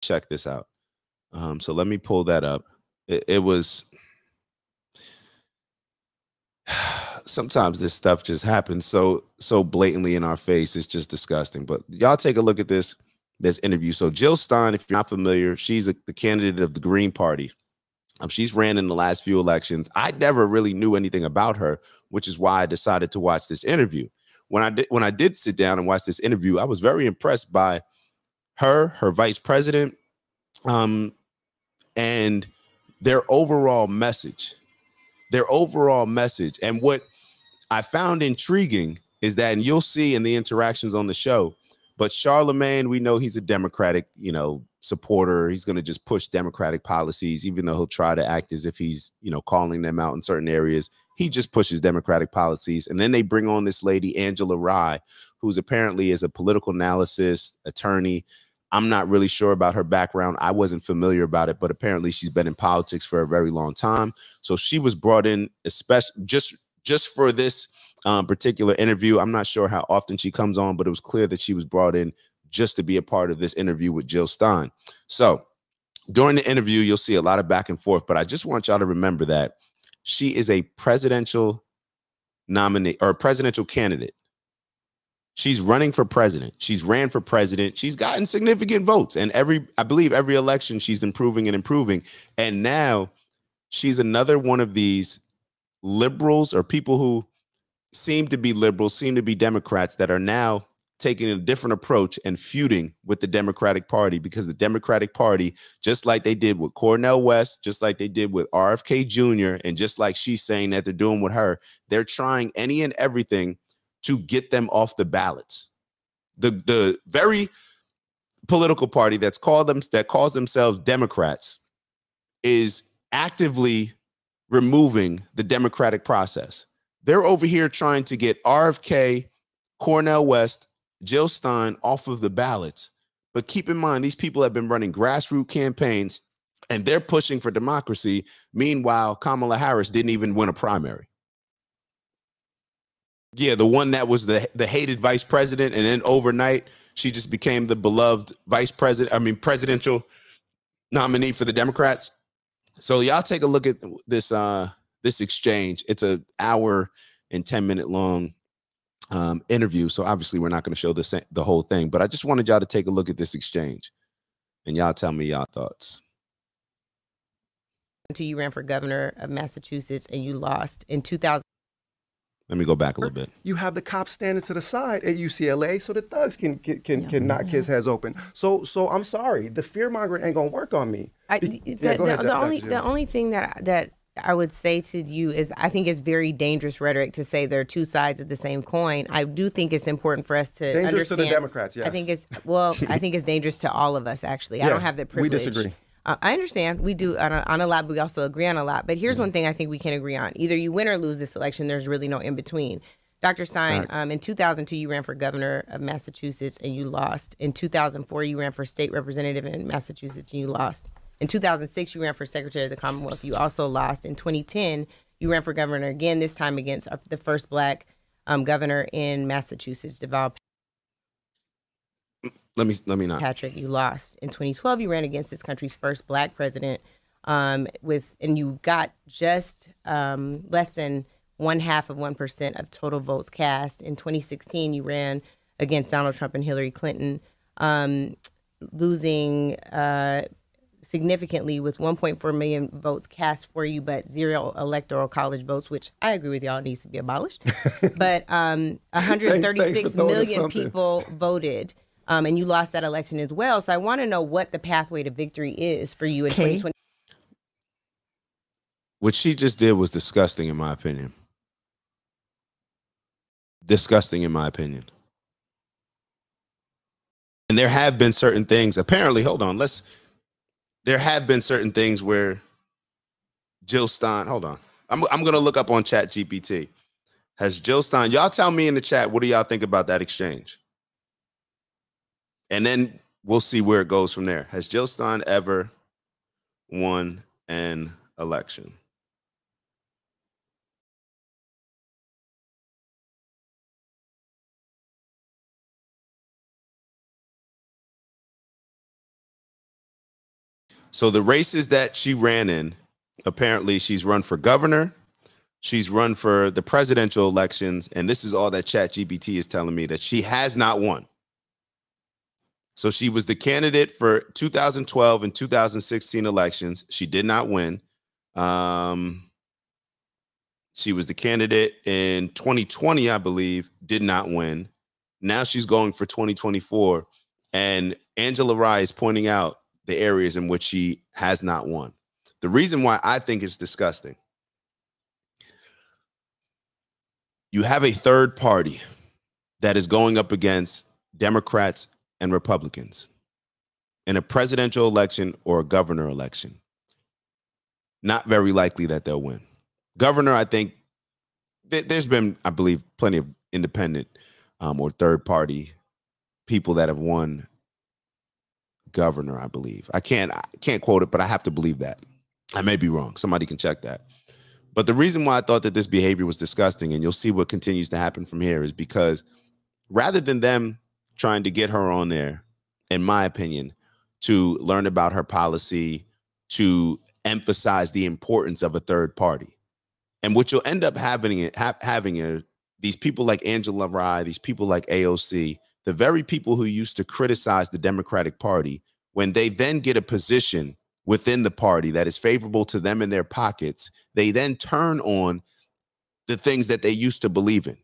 check this out. So let me pull that up. It was sometimes this stuff just happens so blatantly in our face. It's just disgusting. But y'all take a look at this interview. So Jill Stein, if you're not familiar, she's the candidate of the Green Party. She's ran in the last few elections. I never really knew anything about her, which is why I decided to watch this interview. When I did sit down and watch this interview, I was very impressed by her vice president, and their overall message. And what I found intriguing is that, and you'll see in the interactions on the show, but Charlemagne, we know he's a Democratic, supporter. He's going to just push Democratic policies, even though he'll try to act as if he's, calling them out in certain areas. He just pushes Democratic policies. And then they bring on this lady, Angela Rye, who's apparently is a political analyst, attorney. I'm not really sure about her background. I wasn't familiar about it, but apparently she's been in politics for a very long time. So she was brought in, especially just for this particular interview. I'm not sure how often she comes on, but it was clear that she was brought in just to be a part of this interview with Jill Stein. So during the interview, you'll see a lot of back and forth, but I just want y'all to remember that she is a presidential nominee or a presidential candidate. She's running for president. She's ran for president. She's gotten significant votes. And I believe every election she's improving and improving. And now she's another one of these liberals or people who seem to be liberals, seem to be Democrats that are now taking a different approach and feuding with the Democratic Party, because the Democratic Party, just like they did with Cornel West, just like they did with RFK Jr., and just like she's saying that they're doing with her, they're trying any and everything to get them off the ballots. The very political party that calls themselves Democrats is actively removing the democratic process. They're over here trying to get RFK, Cornel West, Jill Stein off of the ballots. But keep in mind, these people have been running grassroots campaigns and they're pushing for democracy. Meanwhile, Kamala Harris didn't even win a primary. Yeah, the one that was the hated vice president, and then overnight she just became the beloved presidential nominee for the Democrats. So y'all take a look at this exchange. It's an hour and 10-minute long interview. So obviously we're not going to show the whole thing, but I just wanted y'all to take a look at this exchange and y'all tell me y'all thoughts. Until you ran for governor of Massachusetts and you lost in 2000. Let me go back a little bit. You have the cops standing to the side at UCLA so the thugs can knock kids' heads open. So I'm sorry, the fear mongering ain't gonna work on me. The only thing that I would say to you is I think it's very dangerous rhetoric to say there are two sides of the same coin. I do think it's important for us to understand. Dangerous to the Democrats, yes. I think it's dangerous to all of us, actually. Yeah, I don't have the privilege. We disagree. I understand. We do on a lot, but we also agree on a lot. But here's one thing I think we can agree on. Either you win or lose this election. There's really no in between. Dr. Stein, in 2002, you ran for governor of Massachusetts and you lost. In 2004, you ran for state representative in Massachusetts and you lost. In 2006, you ran for secretary of the Commonwealth. You also lost. In 2010, you ran for governor again, this time against the first black governor in Massachusetts, Deval. Let me not. Patrick, you lost. In 2012, you ran against this country's first black president, and you got just less than 0.5% of total votes cast. In 2016, you ran against Donald Trump and Hillary Clinton, losing significantly with 1.4 million votes cast for you, but 0 electoral college votes, which I agree with y'all needs to be abolished. But 136 million people voted. And you lost that election as well. So I want to know what the pathway to victory is for you in 2020. What she just did was disgusting, in my opinion. Disgusting, in my opinion. And there have been certain things, apparently, there have been certain things where Jill Stein, hold on. I'm going to look up on ChatGPT. Has Jill Stein, y'all tell me in the chat, what do y'all think about that exchange? And then we'll see where it goes from there. Has Jill Stein ever won an election? So the races that she ran in, apparently she's run for governor, she's run for the presidential elections, and this is all that ChatGPT is telling me, that she has not won. So she was the candidate for 2012 and 2016 elections. She did not win. She was the candidate in 2020, I believe, did not win. Now she's going for 2024. And Angela Rye is pointing out the areas in which she has not won. The reason why I think it's disgusting, you have a third party that is going up against Democrats and Republicans in a presidential election or a governor election. Not very likely that they'll win. Governor, I think there's been, I believe, plenty of independent or third party people that have won governor, I believe. I can't quote it, but I have to believe that. I may be wrong. Somebody can check that. But the reason why I thought that this behavior was disgusting, and you'll see what continues to happen from here, is because rather than them trying to get her on there, in my opinion, to learn about her policy, to emphasize the importance of a third party, and what you'll end up having are these people like Angela Rye, these people like AOC, the very people who used to criticize the Democratic Party, when they then get a position within the party that is favorable to them in their pockets, they then turn on the things that they used to believe in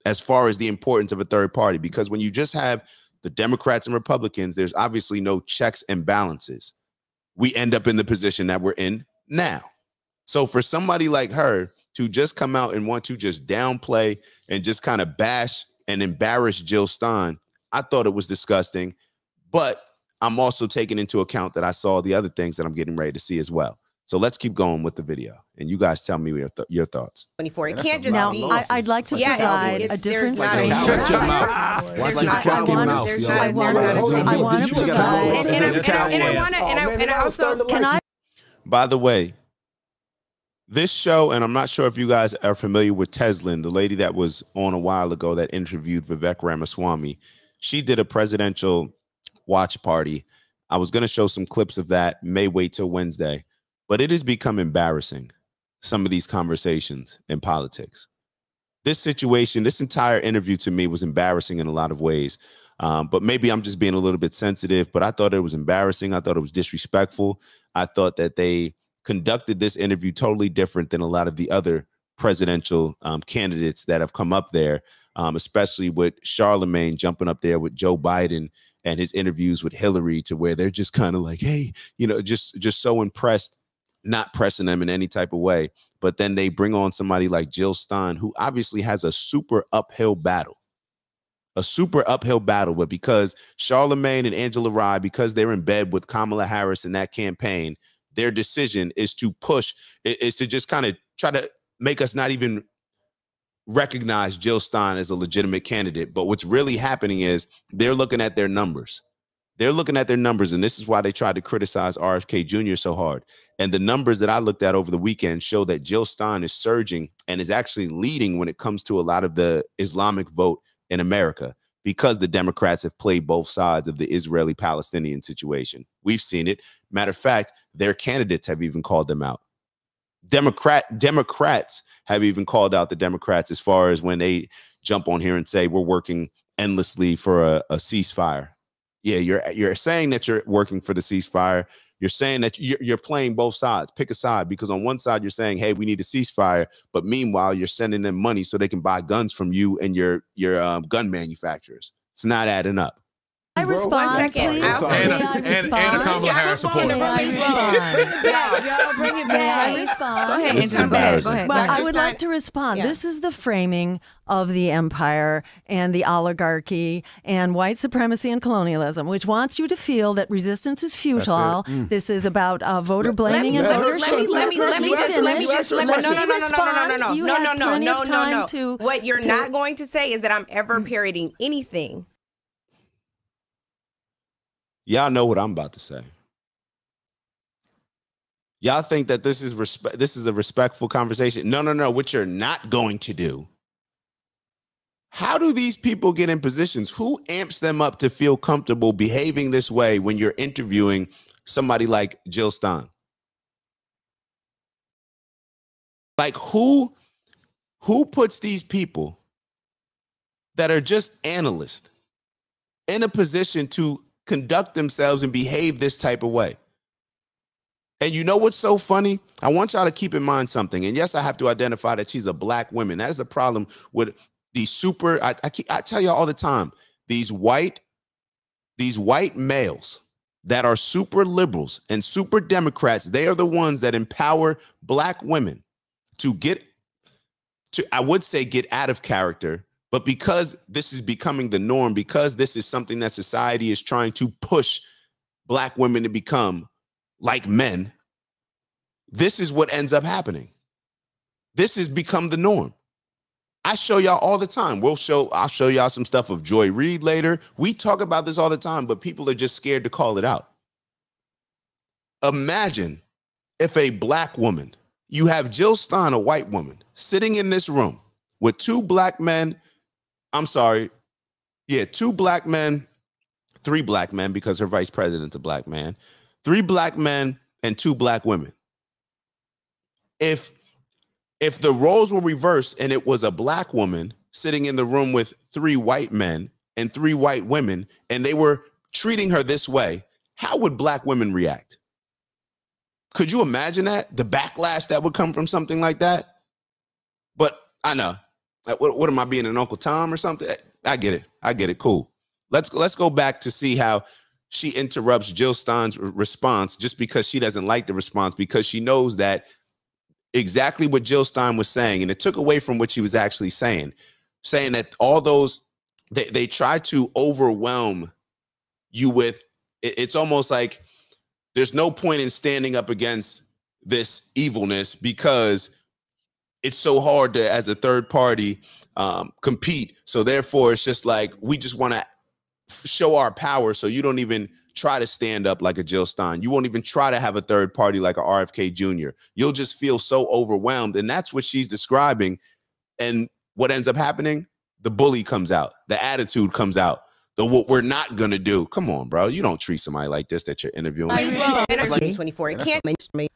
as far as the importance of a third party. Because when you just have the Democrats and Republicans, there's obviously no checks and balances. We end up in the position that we're in now. So for somebody like her to just come out and want to just downplay and just kind of bash and embarrass Jill Stein, I thought it was disgusting. But I'm also taking into account that I saw the other things that I'm getting ready to see as well. So let's keep going with the video, and you guys tell me your thoughts. 24. It can't just be. I'd like to provide a different frame. Shut your mouth. I want to provide. And I also Can I? By the way, this show, and I'm not sure if you guys are familiar with Teslin, the lady that was on a while ago that interviewed Vivek Ramaswamy. She did a presidential watch party. I was going to show some clips of that, may wait till Wednesday, but it has become embarrassing, some of these conversations in politics. This situation, this entire interview to me was embarrassing in a lot of ways, but maybe I'm just being a little bit sensitive, but I thought it was embarrassing. I thought it was disrespectful. I thought that they conducted this interview totally different than a lot of the other presidential candidates that have come up there, especially with Charlemagne jumping up there with Joe Biden and his interviews with Hillary, to where they're just kind of like, hey, you know, just so impressed, not pressing them in any type of way. But then they bring on somebody like Jill Stein, who obviously has a super uphill battle. But because Charlemagne and Angela Rye, because they're in bed with Kamala Harris in that campaign, their decision is to just kind of try to make us not even recognize Jill Stein as a legitimate candidate. But what's really happening is they're looking at their numbers. And this is why they tried to criticize RFK Jr. so hard. And the numbers that I looked at over the weekend show that Jill Stein is surging and is actually leading when it comes to a lot of the Islamic vote in America, because the Democrats have played both sides of the Israeli-Palestinian situation. We've seen it. Matter of fact, their candidates have even called them out. Democrats have even called out the Democrats as far as when they jump on here and say we're working endlessly for a ceasefire. Yeah, you're saying that you're working for the ceasefire. You're saying that you're playing both sides. Pick a side, because on one side you're saying, hey, we need a ceasefire, but meanwhile you're sending them money so they can buy guns from you and your gun manufacturers. It's not adding up. I respond, please. And Kamala Harris supporter. Bring it back. Respond. Go ahead. This is embarrassing. Go ahead. But I would like to respond. Yeah. This is the framing of the empire and the oligarchy and white supremacy and colonialism, which wants you to feel that resistance is futile. This is about voter blaming and voter shaming. Let me just no. What you're not going to say is that I'm ever parodying anything. Y'all know what I'm about to say. Y'all think that this is a respectful conversation. No. What you're not going to do. How do these people get in positions? Who amps them up to feel comfortable behaving this way when you're interviewing somebody like Jill Stein? Like who puts these people that are just analysts in a position to conduct themselves and behave this type of way? And you know what's so funny? I want y'all to keep in mind something. And yes, I have to identify that she's a black woman. That is a problem with these I tell y'all all the time, these white males that are super liberals and super Democrats, they are the ones that empower black women to I would say get out of character, but because this is becoming the norm, because this is something that society is trying to push black women to become like men, this is what ends up happening. This has become the norm. I show y'all all the time. I'll show y'all some stuff of Joy Reid later. We talk about this all the time, but people are just scared to call it out. Imagine if a black woman, you have Jill Stein, a white woman, sitting in this room with two black men. Two black men, three black men, because her vice president's a black man, three black men and two black women. If the roles were reversed and it was a black woman sitting in the room with three white men and three white women, and they were treating her this way, how would black women react? Could you imagine that? The backlash that would come from something like that? But I know. What am I being, an Uncle Tom or something? I get it. Cool. Let's go back to see how she interrupts Jill Stein's response just because she doesn't like the response, because she knows that exactly what Jill Stein was saying, and it took away from what she was actually saying that all those, they try to overwhelm you with, it's almost like there's no point in standing up against this evilness because it's so hard to, as a third party, compete. So therefore, it's just like, we just want to show our power. So you don't even try to stand up like a Jill Stein. You won't even try to have a third party like a RFK Jr. You'll just feel so overwhelmed. And that's what she's describing. And what ends up happening? The bully comes out. The attitude comes out. What we're not going to do. Come on, bro. You don't treat somebody like this that you're interviewing. 2024. It can't mention me.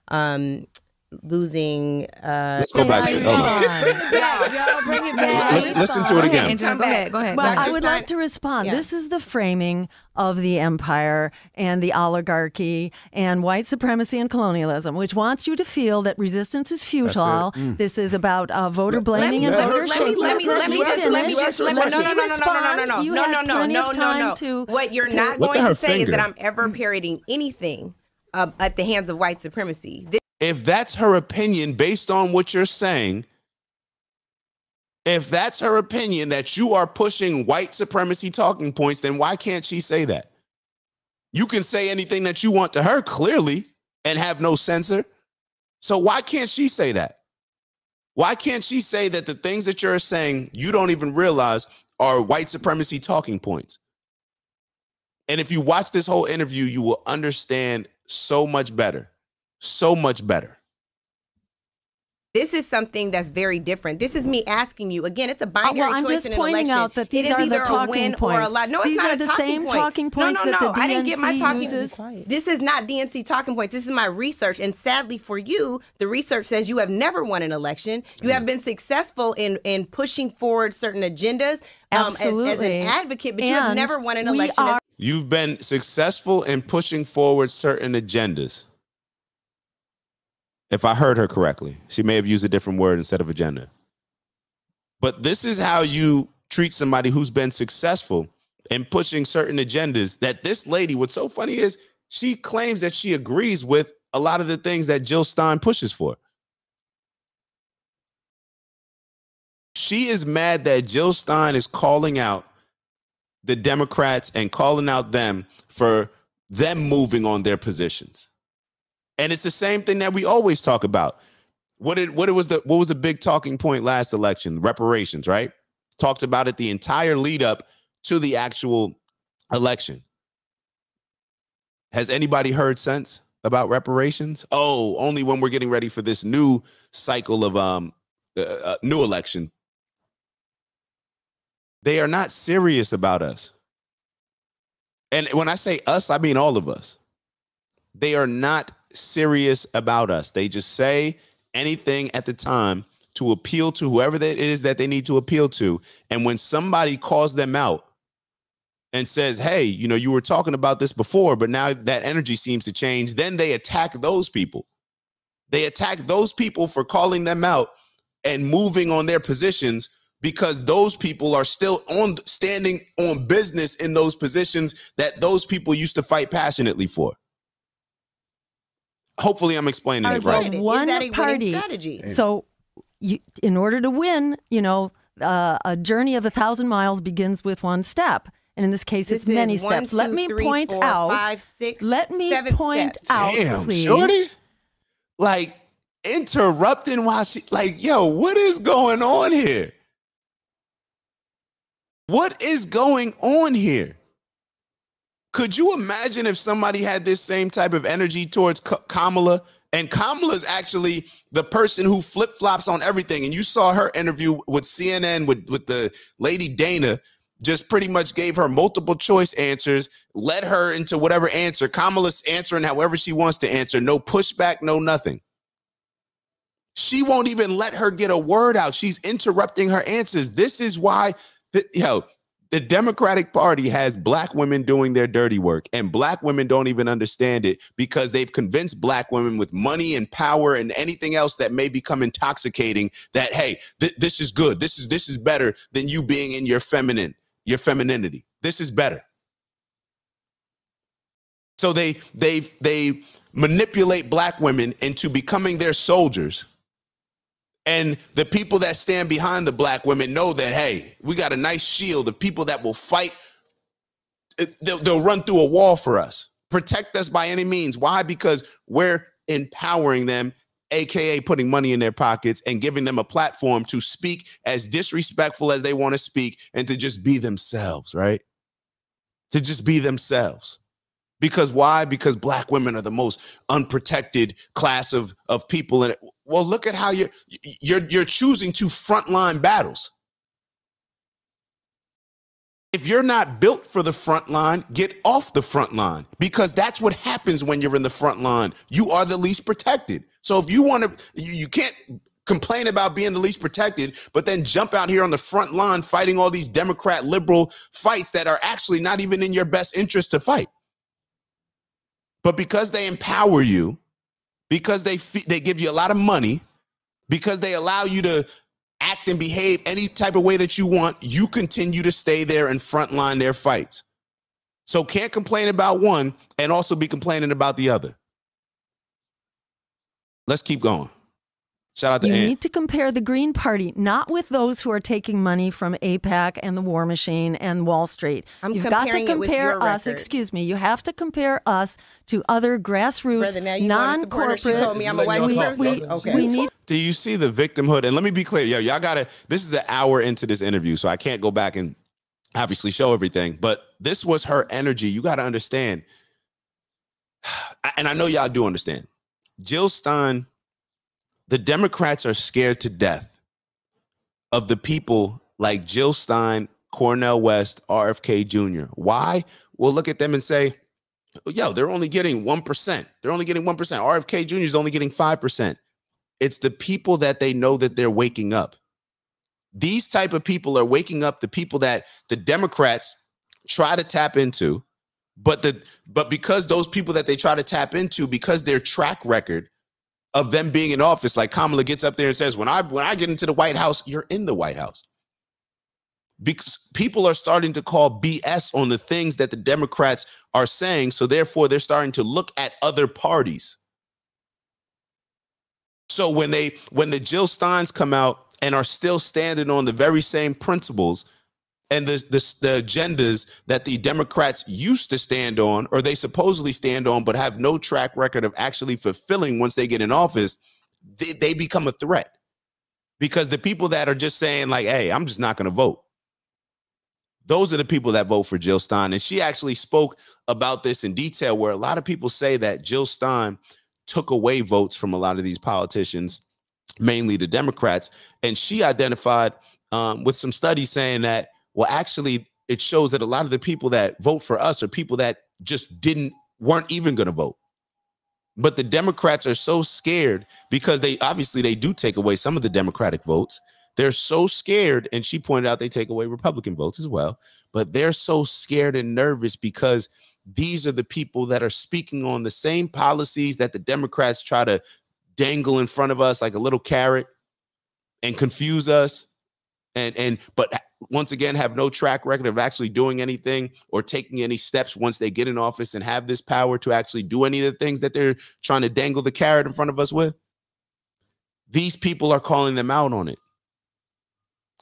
Losing. Let's go back. Y'all bring it back. Listen to it again. Go ahead. Well, I would like to respond. Yeah. This is the framing of the empire and the oligarchy and white supremacy and colonialism, which wants you to feel that resistance is futile. This is about voter blaming and voter shaming. Let me just no. What you're not going to say is that I'm ever parroting anything at the hands of white supremacy. If that's her opinion based on what you're saying, if that's her opinion that you are pushing white supremacy talking points, then why can't she say that? You can say anything that you want to her, clearly, and have no censor. So why can't she say that? Why can't she say that the things that you're saying you don't even realize are white supremacy talking points? And if you watch this whole interview, you will understand so much better. So much better. This is something that's very different. This is me asking you again. It's a binary choice in an election. I'm just pointing out that these are the talking points. No, it's not the same talking points that the DNC I didn't get my talking uses. This is not DNC talking points. This is my research, and sadly for you, the research says you have never won an election. You have been successful in pushing forward certain agendas as an advocate, but you have never won an election. You've been successful in pushing forward certain agendas. If I heard her correctly, she may have used a different word instead of agenda. But this is how you treat somebody who's been successful in pushing certain agendas. That this lady, what's so funny is she claims that she agrees with a lot of the things that Jill Stein pushes for. She is mad that Jill Stein is calling out the Democrats and calling out them for them moving on their positions. And it's the same thing that we always talk about. What was the big talking point last election? Reparations, right? Talked about it the entire lead up to the actual election. Has anybody heard since about reparations? Oh, only when we're getting ready for this new cycle of new election. They are not serious about us. And when I say us, I mean all of us. they are not serious about us. They just say anything at the time to appeal to whoever it is that they need to appeal to. And when somebody calls them out and says, hey, you know, you were talking about this before, but now that energy seems to change, then they attack those people. They attack those people for calling them out and moving on their positions, because those people are still standing on business in those positions that those people used to fight passionately for. Hopefully I'm explaining it right. Is that a winning strategy? So in order to win, you know, a journey of 1,000 miles begins with one step. And in this case, it's many steps. Let me point out. Damn, please. Shorty. Like, interrupting while she, like, yo, what is going on here? What is going on here? Could you imagine if somebody had this same type of energy towards Kamala? And Kamala's actually the person who flip-flops on everything. And you saw her interview with CNN with the lady Dana, just pretty much gave her multiple choice answers, led her into whatever answer. Kamala's answering however she wants to answer. No pushback, no nothing. She won't even let her get a word out. She's interrupting her answers. This is why, the Democratic Party has black women doing their dirty work, and black women don't even understand it, because they've convinced black women with money and power and anything else that may become intoxicating that, hey, this is good. This is better than you being in your femininity. This is better. So they manipulate black women into becoming their soldiers. And the people that stand behind the black women know that, hey, we got a nice shield of people that will fight. They'll run through a wall for us, protect us by any means. Why? Because we're empowering them, AKA putting money in their pockets and giving them a platform to speak as disrespectful as they want to speak and to just be themselves, right? To just be themselves. Because why? Because black women are the most unprotected class of people in it. Well, look at how you're choosing to frontline battles. If you're not built for the front line, get off the front line, because that's what happens when you're in the front line. You are the least protected. So if you want to, you can't complain about being the least protected, but then jump out here on the front line fighting all these Democrat liberal fights that are actually not even in your best interest to fight. But because they empower you, because they give you a lot of money, because they allow you to act and behave any type of way that you want, you continue to stay there and frontline their fights. So can't complain about one and also be complaining about the other. Let's keep going. Shout out to You Ant. need to compare the Green Party, not with those who are taking money from AIPAC and the War Machine and Wall Street. You've got to compare us, excuse me, you have to compare us to other grassroots, non-corporate. She told me I'm a white supremacist. Okay. Do you see the victimhood? And let me be clear, y'all gotta, this is an hour into this interview, so I can't go back and obviously show everything, but this was her energy. You gotta understand, and I know y'all do understand, Jill Stein, the Democrats are scared to death of the people like Jill Stein, Cornel West, RFK Jr. Why? We'll look at them and say, yo, they're only getting 1%. They're only getting 1%. RFK Jr. is only getting 5%. It's the people that they know that they're waking up. These type of people are waking up the people that the Democrats try to tap into, but because those people that they try to tap into, because their track record of them being in office, like Kamala gets up there and says, when I get into the White House, you're in the White House. Because people are starting to call BS on the things that the Democrats are saying. So therefore, they're starting to look at other parties. So when the Jill Steins come out and are still standing on the very same principles and the agendas that the Democrats used to stand on, or they supposedly stand on, but have no track record of actually fulfilling once they get in office, they become a threat. Because the people that are just saying like, hey, I'm just not going to vote, those are the people that vote for Jill Stein. And she actually spoke about this in detail, where a lot of people say that Jill Stein took away votes from a lot of these politicians, mainly the Democrats. And she identified with some studies saying that, well, actually, it shows that a lot of the people that vote for us are people that just weren't even going to vote. But the Democrats are so scared because they do take away some of the Democratic votes. They're so scared, and she pointed out they take away Republican votes as well, but they're so scared and nervous because these are the people that are speaking on the same policies that the Democrats try to dangle in front of us like a little carrot and confuse us, but once again have no track record of actually doing anything or taking any steps once they get in office and have this power to actually do any of the things that they're trying to dangle the carrot in front of us with. These people are calling them out on it.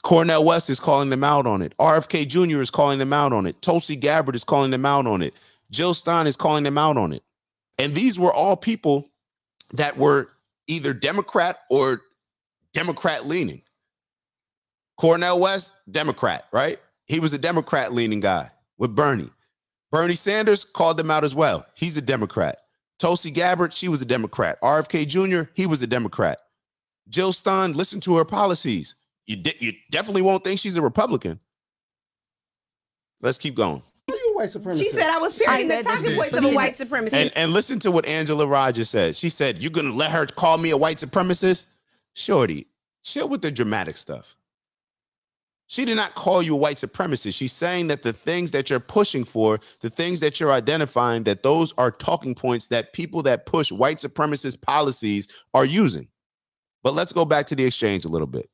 Cornel West is calling them out on it. RFK Jr. is calling them out on it. Tulsi Gabbard is calling them out on it. Jill Stein is calling them out on it. And these were all people that were either Democrat or Democrat leaning. Cornel West, Democrat, right? He was a Democrat leaning guy with Bernie. Bernie Sanders called them out as well. He's a Democrat. Tulsi Gabbard, she was a Democrat. RFK Jr., he was a Democrat. Jill Stein, listen to her policies. You definitely won't think she's a Republican. Let's keep going. White supremacist. She said I was parroting the talking points of a white supremacist. And listen to what Angela Rogers said. She said, "You're going to let her call me a white supremacist?" Shorty, chill with the dramatic stuff. She did not call you a white supremacist. She's saying that the things that you're pushing for, the things that you're identifying, that those are talking points that people that push white supremacist policies are using. But let's go back to the exchange a little bit.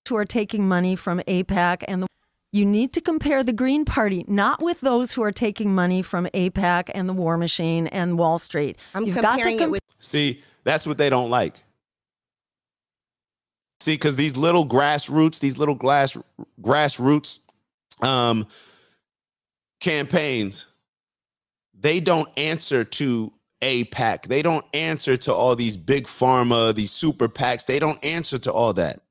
Who are taking money from AIPAC and you need to compare the Green Party, not with those who are taking money from AIPAC and the War Machine and Wall Street. You've got to it with. See, that's what they don't like. See, because these little grassroots, campaigns, they don't answer to AIPAC. They don't answer to all these big pharma, these super PACs. They don't answer to all that.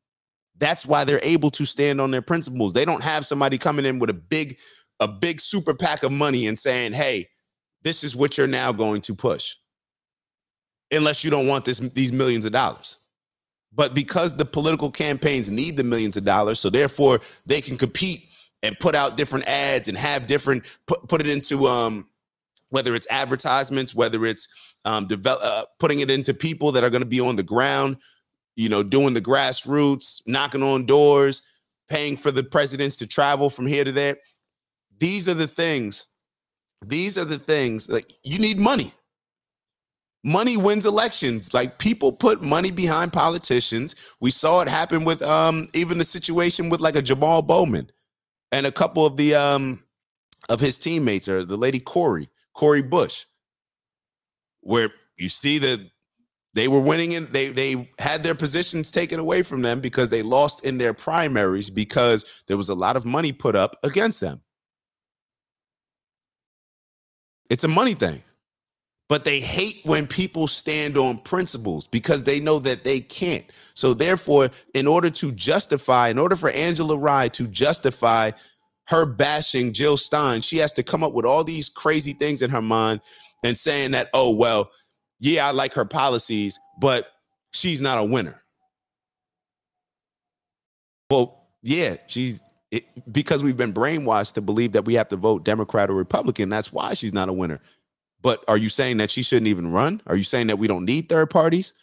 That's why they're able to stand on their principles. They don't have somebody coming in with a big super PAC of money and saying, hey, this is what you're now going to push. Unless you don't want these millions of dollars. But because the political campaigns need the millions of dollars, so therefore they can compete and put out different ads and have different, put it into, whether it's advertisements, whether it's putting it into people that are going to be on the ground, you know, doing the grassroots, knocking on doors, paying for the presidents to travel from here to there. These are the things. These are the things. Like, you need money. Money wins elections. Like, people put money behind politicians. We saw it happen with even the situation with like a Jamal Bowman and a couple of the of his teammates, or the lady Cori Bush, where you see that they were winning and they had their positions taken away from them because they lost in their primaries because there was a lot of money put up against them. It's a money thing. But they hate when people stand on principles because they know that they can't. So therefore, in order for Angela Rye to justify her bashing Jill Stein, she has to come up with all these crazy things in her mind and saying that, oh, well, yeah, I like her policies, but she's not a winner. Well, yeah, because we've been brainwashed to believe that we have to vote Democrat or Republican. That's why she's not a winner. But are you saying that she shouldn't even run? Are you saying that we don't need third parties?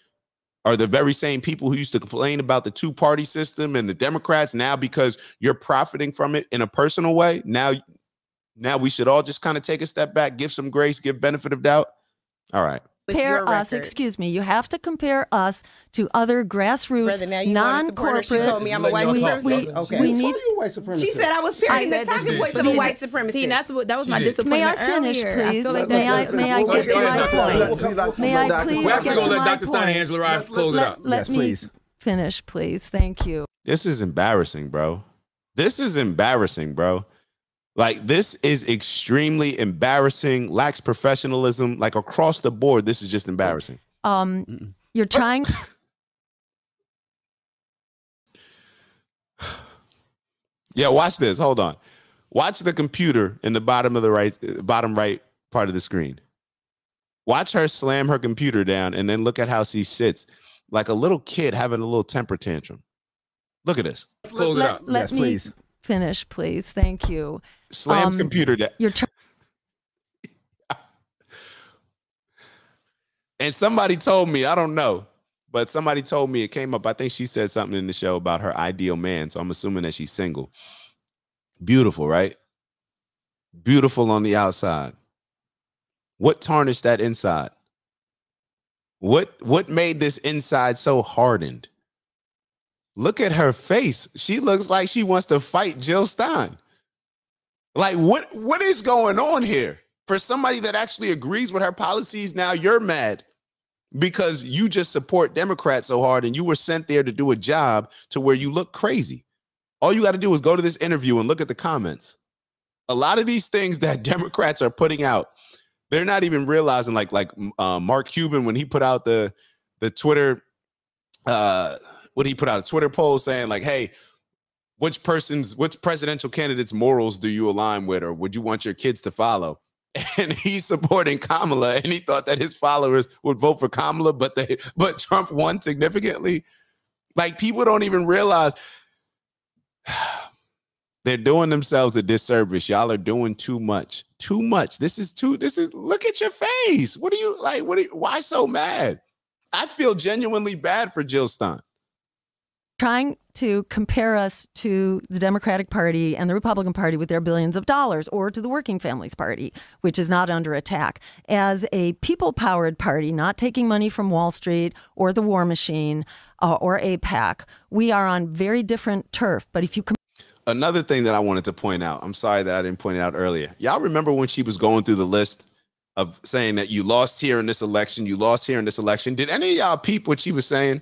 Are the very same people who used to complain about the two-party system and the Democrats now, because you're profiting from it in a personal way, now we should all just kind of take a step back, give some grace, give benefit of doubt? All right. Compare us, excuse me, you have to compare us to other grassroots, non-corporate. She told me I'm a white supremacist. Okay. We need white supremacist. She said I was parroting the talking points of a white supremacist. See, that was my disappointment. May I finish, earlier. please? I may I get to my point? May I please We're get actually to going to let my Dr. Stein and point? Angela Rye close it out. Let me finish, please. Thank you. This is embarrassing, bro. This is embarrassing, bro. Like, this is extremely embarrassing, lacks professionalism, like across the board. This is just embarrassing. You're trying. Yeah, watch this. Hold on. Watch the computer in the bottom right part of the screen. Watch her slam her computer down and then look at how she sits like a little kid having a little temper tantrum. Look at this. Close it out. Let me finish, please. Thank you. Slams computer down. And somebody told me, I don't know, but somebody told me it came up. I think she said something in the show about her ideal man. So I'm assuming that she's single. Beautiful, right? Beautiful on the outside. What tarnished that inside? What made this inside so hardened? Look at her face. She looks like she wants to fight Jill Stein. Like, what is going on here? For somebody that actually agrees with her policies, now you're mad because you just support Democrats so hard and you were sent there to do a job to where you look crazy. All you got to do is go to this interview and look at the comments. A lot of these things that Democrats are putting out, they're not even realizing, like Mark Cuban, when he put out the Twitter, what he put out a Twitter poll saying like, hey, which presidential candidate's morals do you align with, or would you want your kids to follow? And he's supporting Kamala, and he thought that his followers would vote for Kamala, but Trump won significantly. Like, people don't even realize they're doing themselves a disservice. Y'all are doing too much. Too much. Look at your face. Why so mad? I feel genuinely bad for Jill Stein. Trying to compare us to the Democratic Party and the Republican Party with their billions of dollars, or to the Working Families Party, which is not under attack. As a people-powered party, not taking money from Wall Street or the war machine or AIPAC, we are on very different turf. But if you Another thing that I wanted to point out, I'm sorry that I didn't point it out earlier. Y'all remember when she was going through the list of saying that you lost here in this election, you lost here in this election? Did any of y'all peep what she was saying?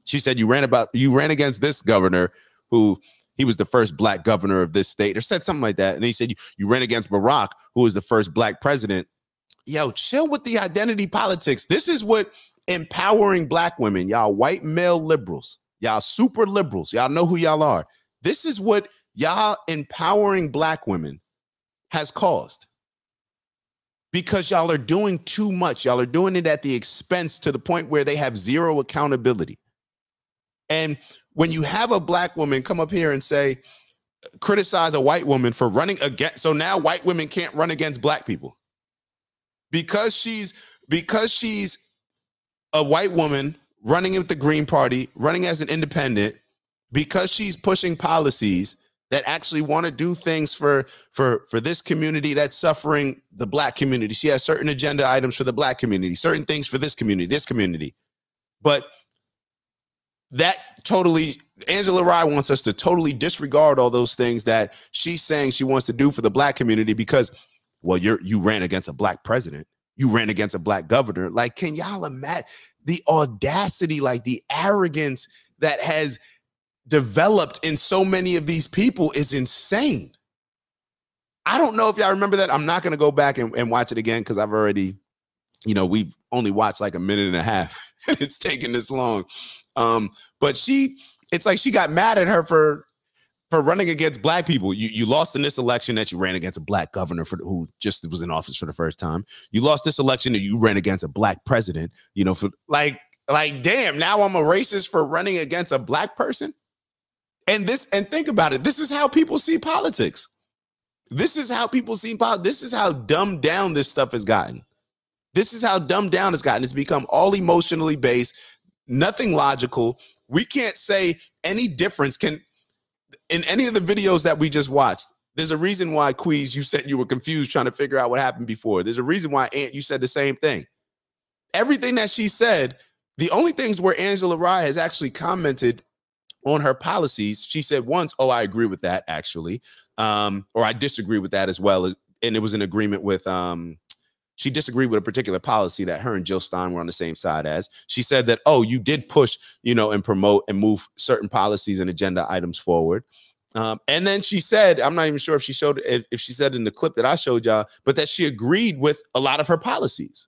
She said you ran against this governor who he was the first black governor of this state, or said something like that. And he said you ran against Barack, who was the first black president. Yo, chill with the identity politics. This is what empowering black women, y'all white male liberals, y'all super liberals, y'all know who y'all are. This is what y'all empowering black women has caused. Because y'all are doing too much. Y'all are doing it at the expense to the point where they have zero accountability. And when you have a black woman come up here and say, criticize a white woman for running against, so now white women can't run against black people. Because she's a white woman running with the Green Party, running as an independent, because she's pushing policies that actually want to do things for this community that's suffering, the black community. She has certain agenda items for the black community, certain things for this community. But that totally, Angela Rye wants us to totally disregard all those things that she's saying she wants to do for the black community because, well, you ran against a black president. You ran against a black governor. Like, can y'all imagine the audacity, like the arrogance that has developed in so many of these people is insane. I don't know if y'all remember that. I'm not going to go back and watch it again because I've already, we've only watched like a minute and a half and it's taken this long. But it's like she got mad at her for running against black people. You lost in this election that you ran against a black governor who just was in office for the first time. You lost this election that you ran against a black president, for like, damn, now I'm a racist for running against a black person. And think about it. This is how people see politics. This is how people see politics. This is how dumbed down this stuff has gotten. This is how dumbed down it's gotten. It's become all emotionally based, nothing logical. We can't say any difference in any of the videos that we just watched. There's a reason why, Queez, you said you were confused trying to figure out what happened before. There's a reason why, Aunt, you said the same thing. Everything that she said, the only things where Angela Rye has actually commented on her policies, she said once, oh, I agree with that, actually. Or I disagree with that as well. And it was in agreement with, she disagreed with a particular policy that her and Jill Stein were on the same side as. She said that, oh, you did push, and promote and move certain policies and agenda items forward. And then she said, I'm not even sure if she said in the clip that I showed y'all, but that she agreed with a lot of her policies.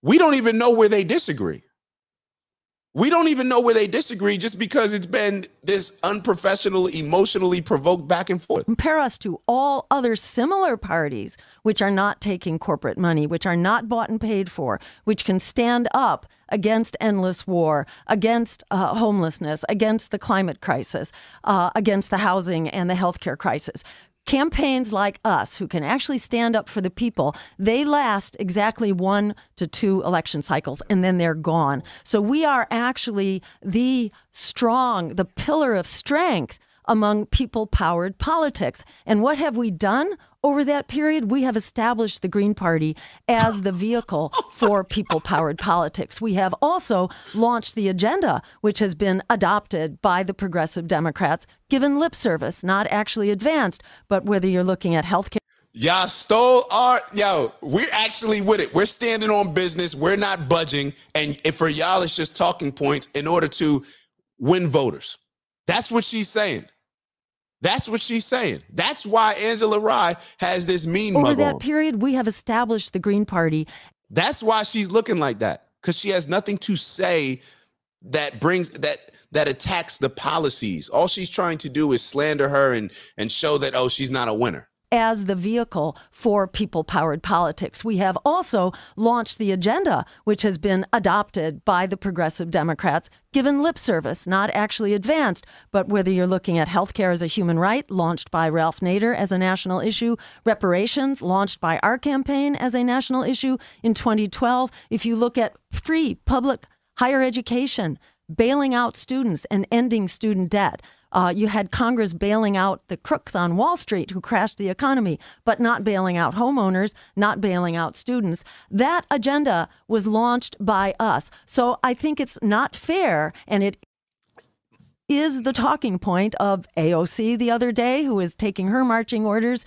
We don't even know where they disagree. We don't even know where they disagree just because it's been this unprofessional, emotionally provoked back and forth. Compare us to all other similar parties which are not taking corporate money, which are not bought and paid for, which can stand up against endless war, against homelessness, against the climate crisis, against the housing and the healthcare crisis. campaigns like us, who can actually stand up for the people, they last exactly 1 to 2 election cycles, and then they're gone. So we are actually the pillar of strength among people-powered politics. And what have we done over that period? We have established the Green Party as the vehicle for people-powered politics. We have also launched the agenda, which has been adopted by the progressive Democrats, given lip service, not actually advanced, but whether you're looking at healthcare. Y'all stole we're actually with it. We're standing on business. We're not budging. And if for y'all, it's just talking points in order to win voters. That's what she's saying. That's what she's saying. That's why Angela Rye has this mean mug on. Over that period, we have established the Green Party. That's why she's looking like that, because she has nothing to say that attacks the policies. All she's trying to do is slander her and show that, oh, she's not a winner. As the vehicle for people-powered politics. We have also launched the agenda, which has been adopted by the progressive Democrats, given lip service, not actually advanced, but whether you're looking at healthcare as a human right, launched by Ralph Nader as a national issue, reparations, launched by our campaign as a national issue in 2012. If you look at free public higher education, bailing out students and ending student debt. You had Congress bailing out the crooks on Wall Street who crashed the economy, but not bailing out homeowners, not bailing out students. That agenda was launched by us. So I think it's not fair, and it is the talking point of AOC the other day, who is taking her marching orders.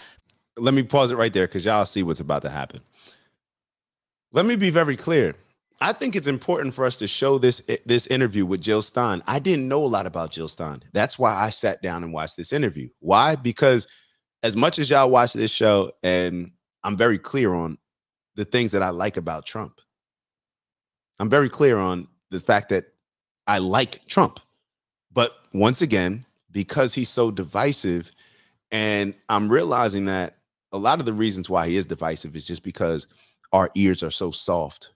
Let me pause it right there, because y'all see what's about to happen. Let me be very clear. I think it's important for us to show this interview with Jill Stein. I didn't know a lot about Jill Stein. That's why I sat down and watched this interview. Why? Because as much as y'all watch this show, and I'm very clear on the things that I like about Trump, I'm very clear on the fact that I like Trump. But once again, because he's so divisive, and I'm realizing that a lot of the reasons why he is divisive is just because our ears are so soft.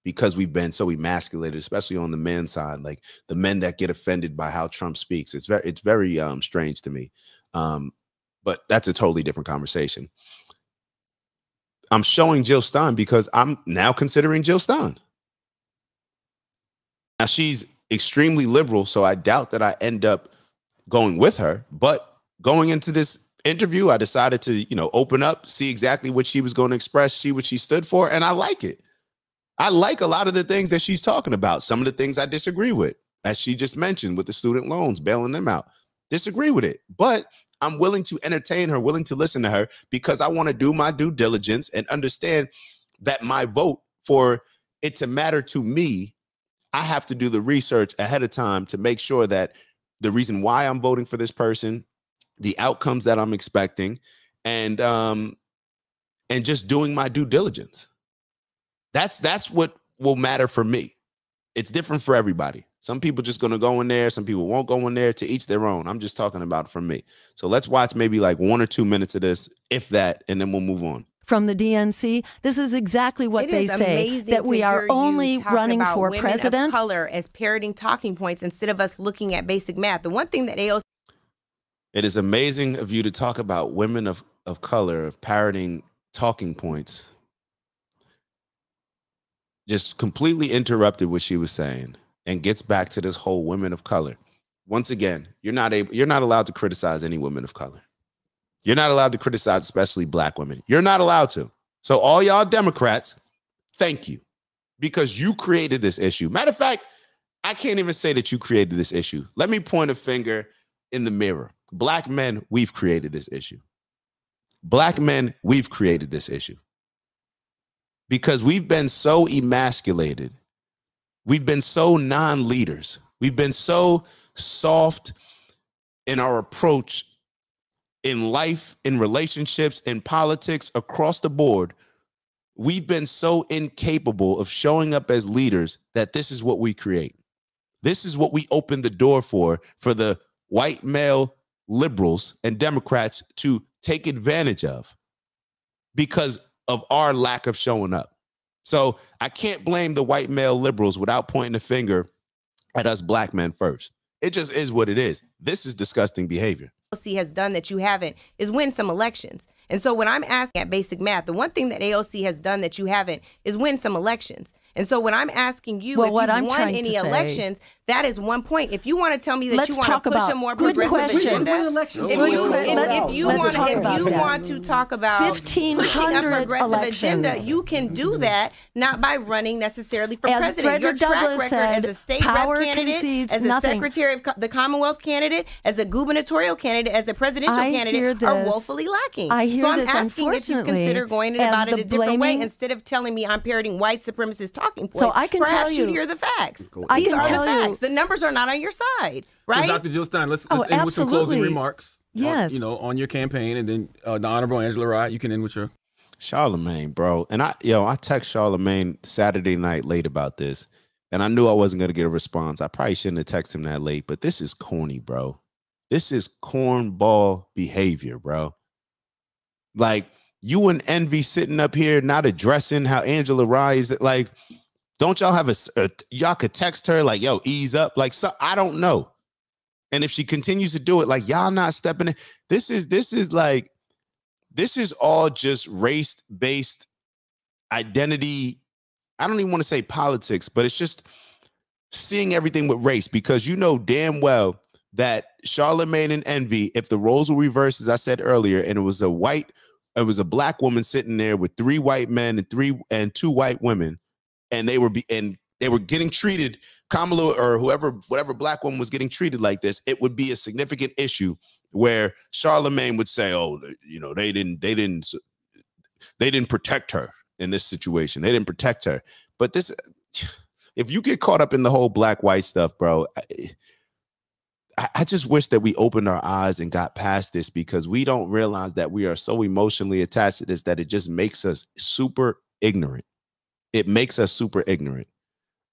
Because we've been so emasculated, especially on the men's side, like the men that get offended by how Trump speaks. It's very strange to me. But that's a totally different conversation. I'm showing Jill Stein because I'm now considering Jill Stein. Now, she's extremely liberal, so I doubt that I end up going with her. But going into this interview, I decided to, open up, see exactly what she was going to express, see what she stood for, and I like it. I like a lot of the things that she's talking about. Some of the things I disagree with, as she just mentioned with the student loans, bailing them out. Disagree with it. But I'm willing to entertain her, willing to listen to her, because I want to do my due diligence and understand that my vote, for it to matter to me, I have to do the research ahead of time to make sure that the reason why I'm voting for this person, the outcomes that I'm expecting, and just doing my due diligence. That's what will matter for me. It's different for everybody. Some people just going to go in there. Some people won't go in there. To each their own. I'm just talking about for me. So let's watch maybe like 1 or 2 minutes of this, if that, and then we'll move on. From the DNC, this is exactly what they say, that we are only running for president. Of color as parroting talking points instead of us looking at basic math. The one thing that AOC. It is amazing of you to talk about women of color, of parroting talking points. Just completely interrupted what she was saying and gets back to this whole women of color. Once again, you're not allowed to criticize any women of color. You're not allowed to criticize, especially black women. You're not allowed to. So all y'all Democrats, thank you, because you created this issue. Matter of fact, I can't even say that you created this issue. Let me point a finger in the mirror. Black men, we've created this issue. Black men, we've created this issue. Because we've been so emasculated. We've been so non-leaders. We've been so soft in our approach in life, in relationships, in politics, across the board. We've been so incapable of showing up as leaders that this is what we create. This is what we open the door for the white male liberals and Democrats to take advantage of, because of our lack of showing up. So I can't blame the white male liberals without pointing a finger at us black men first. It just is what it is. This is disgusting behavior. AOC has done that you haven't is win some elections. And so when I'm asking at basic math, the one thing that AOC has done that you haven't is win some elections. And so when I'm asking you if you've won any elections, that is one point. If you want to tell me that you want to push a more progressive agenda, if you want to talk about pushing a progressive agenda, you can do that, not by running necessarily for president. Your track record as a state rep candidate, as a secretary of the Commonwealth candidate, as a gubernatorial candidate, as a presidential candidate are woefully lacking. So I'm asking if you consider going about it a different way instead of telling me I'm parroting white supremacist talking points. So I can tell you, you'd hear the facts. These are the facts. The numbers are not on your side, right? So Dr. Jill Stein, let's end with some closing remarks. Yes. On your campaign, and then the Honorable Angela Rye, you can end with your. Charlemagne, bro. And I text Charlemagne Saturday night late about this, and I knew I wasn't going to get a response. I probably shouldn't have texted him that late, but this is corny, bro. This is cornball behavior, bro. Like, you and Envy sitting up here not addressing how Angela Rye is, like, don't y'all have y'all could text her like, yo, ease up, like, so I don't know. And if she continues to do it, like, y'all not stepping in. This is all just race-based identity. I don't even want to say politics, but it's just seeing everything with race, because you know damn well that Charlemagne and Envy, if the roles were reversed, as I said earlier, and it was a black woman sitting there with 3 white men and 2 white women, and they were getting treated, Kamala or whatever black woman was getting treated like this, it would be a significant issue where Charlemagne would say, oh, they didn't protect her in this situation. They didn't protect her. But this, if you get caught up in the whole black-white stuff, bro, I just wish that we opened our eyes and got past this, because we don't realize that we are so emotionally attached to this that it just makes us super ignorant. It makes us super ignorant.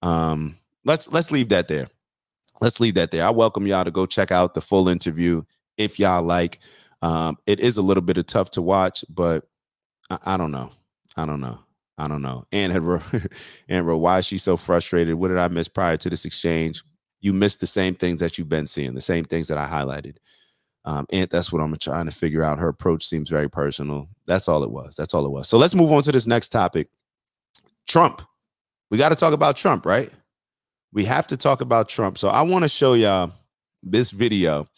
Let's leave that there. Let's leave that there. I welcome y'all to go check out the full interview if y'all like. It is a little bit of tough to watch, but I don't know. And why is she so frustrated? What did I miss prior to this exchange? You missed the same things that you've been seeing, the same things that I highlighted. And that's what I'm trying to figure out. Her approach seems very personal. That's all it was. So let's move on to this next topic. Trump. We got to talk about Trump, right? We have to talk about Trump. So I want to show y'all this video.